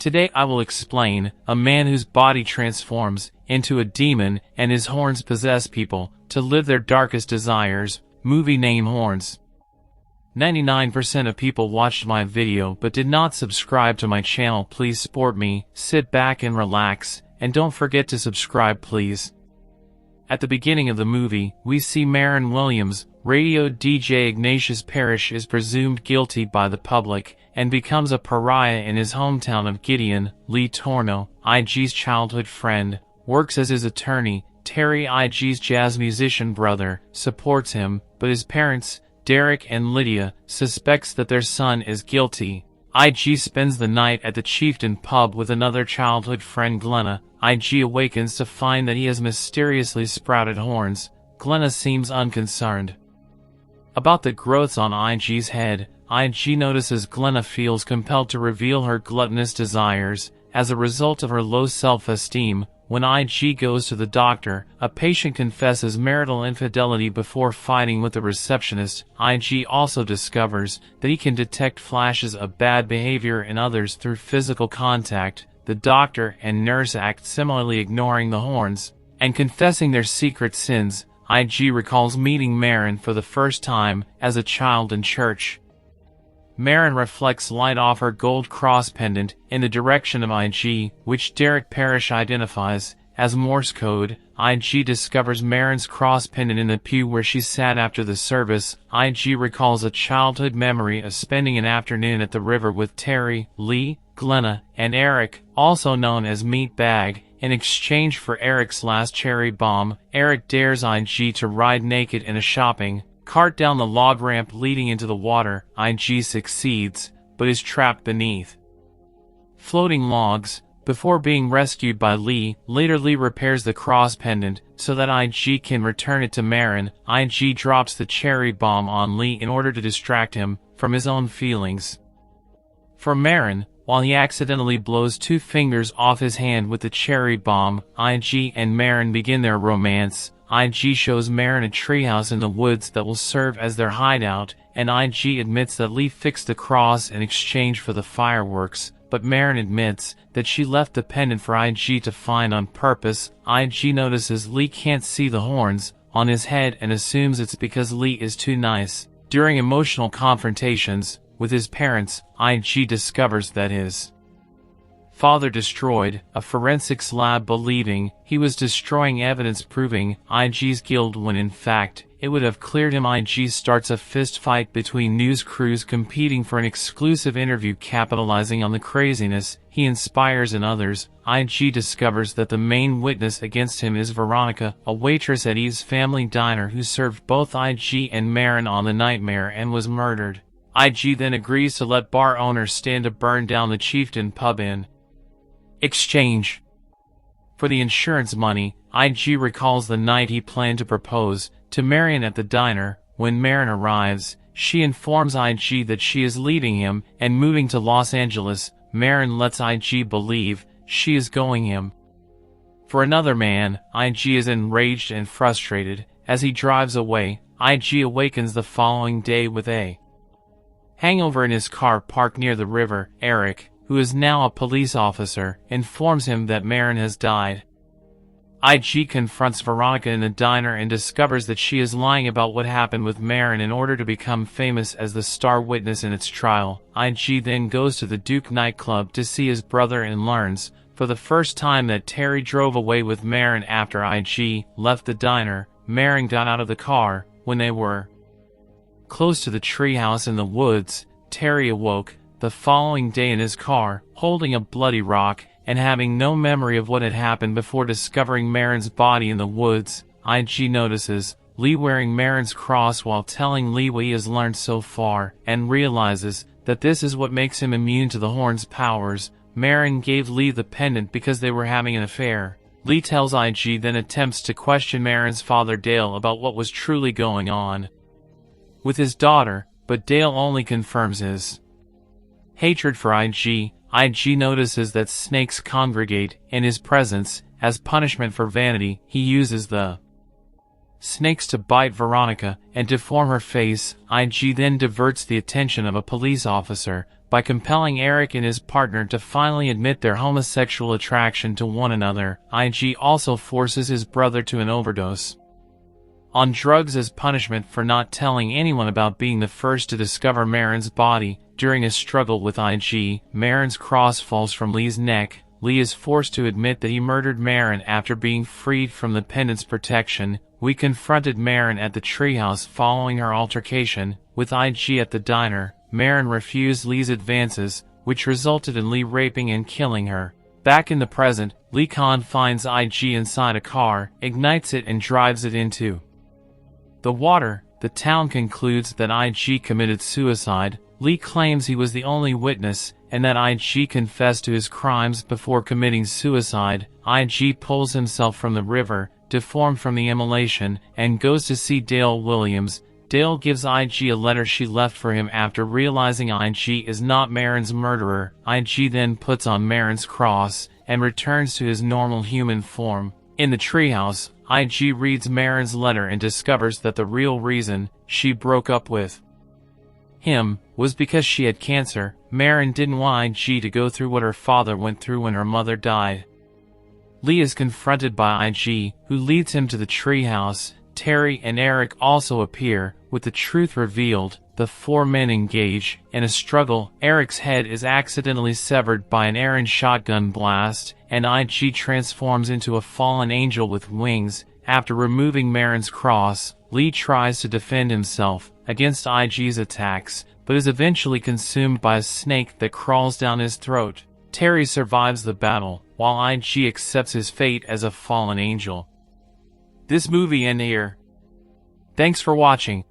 Today I will explain a man whose body transforms into a demon and his horns possess people to live their darkest desires. Movie name Horns. 99% of people watched my video but did not subscribe to my channel. Please support me, sit back and relax, and don't forget to subscribe please. At the beginning of the movie, we see Marin Williams, radio DJ Ignatius Perrish is presumed guilty by the public, and becomes a pariah in his hometown of Gideon. Lee Torno, IG's childhood friend, works as his attorney. Terry, IG's jazz musician brother, supports him, but his parents, Derek and Lydia, suspects that their son is guilty. IG spends the night at the Chieftain pub with another childhood friend Glenna. IG awakens to find that he has mysteriously sprouted horns. Glenna seems unconcerned about the growths on IG's head. IG notices Glenna feels compelled to reveal her gluttonous desires as a result of her low self-esteem. When IG goes to the doctor, a patient confesses marital infidelity before fighting with the receptionist. IG also discovers that he can detect flashes of bad behavior in others through physical contact. The doctor and nurse act similarly, ignoring the horns and confessing their secret sins. IG recalls meeting Marin for the first time as a child in church. Marin reflects light off her gold cross pendant in the direction of IG, which Derek Perrish identifies as Morse code. IG discovers Marin's cross pendant in the pew where she sat after the service. IG recalls a childhood memory of spending an afternoon at the river with Terry, Lee, Glenna, and Eric, also known as Meat Bag. In exchange for Eric's last cherry bomb, Eric dares IG to ride naked in a shopping cart down the log ramp leading into the water. IG succeeds, but is trapped beneath floating logs before being rescued by Lee. Later Lee repairs the cross pendant so that IG can return it to Marin. IG drops the cherry bomb on Lee in order to distract him from his own feelings for Marin, while he accidentally blows 2 fingers off his hand with the cherry bomb. IG and Marin begin their romance. IG shows Marin a treehouse in the woods that will serve as their hideout, and IG admits that Lee fixed the cross in exchange for the fireworks, but Marin admits that she left the pendant for IG to find on purpose. IG notices Lee can't see the horns on his head and assumes it's because Lee is too nice. During emotional confrontations with his parents, IG discovers that his father destroyed a forensics lab, believing he was destroying evidence proving IG's guilt when in fact it would have cleared him. IG starts a fist fight between news crews competing for an exclusive interview. Capitalizing on the craziness he inspires in others, IG discovers that the main witness against him is Veronica, a waitress at Eve's family diner who served both IG and Marin on the nightmare and was murdered. IG then agrees to let bar owner stand to burn down the Chieftain pub in exchange for the insurance money. IG recalls the night he planned to propose to Marin at the diner. When Marin arrives, she informs IG that she is leaving him and moving to Los Angeles. Marin lets IG believe she is going him for another man. IG is enraged and frustrated as he drives away. IG awakens the following day with a hangover in his car parked near the river. Eric, who is now a police officer, informs him that Marin has died. IG confronts Veronica in the diner and discovers that she is lying about what happened with Marin in order to become famous as the star witness in its trial. IG then goes to the Duke nightclub to see his brother and learns for the first time that Terry drove away with Marin after IG left the diner. Marin got out of the car when they were close to the treehouse in the woods. Terry awoke the following day in his car, holding a bloody rock and having no memory of what had happened before discovering Marin's body in the woods. IG notices Lee wearing Marin's cross while telling Lee what he has learned so far, and realizes that this is what makes him immune to the horn's powers. Marin gave Lee the pendant because they were having an affair. Lee tells IG, then attempts to question Marin's father Dale about what was truly going on with his daughter, but Dale only confirms his hatred for IG. IG notices that snakes congregate in his presence. As punishment for vanity, he uses the snakes to bite Veronica and deform her face. IG then diverts the attention of a police officer by compelling Eric and his partner to finally admit their homosexual attraction to one another. IG also forces his brother to an overdose on drugs as punishment for not telling anyone about being the first to discover Marin's body. During a struggle with IG, Marin's cross falls from Lee's neck. Lee is forced to admit that he murdered Marin after being freed from the pendant's protection. We confronted Marin at the treehouse following her altercation with IG at the diner. Marin refused Lee's advances, which resulted in Lee raping and killing her. Back in the present, Lee Khan finds IG inside a car, ignites it and drives it into the water. The town concludes that IG committed suicide. Lee claims he was the only witness, and that IG confessed to his crimes before committing suicide. IG pulls himself from the river, deformed from the immolation, and goes to see Dale Williams. Dale gives IG a letter she left for him after realizing IG is not Marin's murderer. IG then puts on Marin's cross, and returns to his normal human form. In the treehouse, IG reads Marin's letter and discovers that the real reason she broke up with him was because she had cancer. Marin didn't want IG to go through what her father went through when her mother died. Lee is confronted by IG, who leads him to the treehouse. Terry and Eric also appear. With the truth revealed, the four men engage in a struggle. Eric's head is accidentally severed by an errant shotgun blast, and IG transforms into a fallen angel with wings. After removing Marin's cross, Lee tries to defend himself against IG's attacks, but is eventually consumed by a snake that crawls down his throat. Terry survives the battle, while IG accepts his fate as a fallen angel. This movie ends here. Thanks for watching.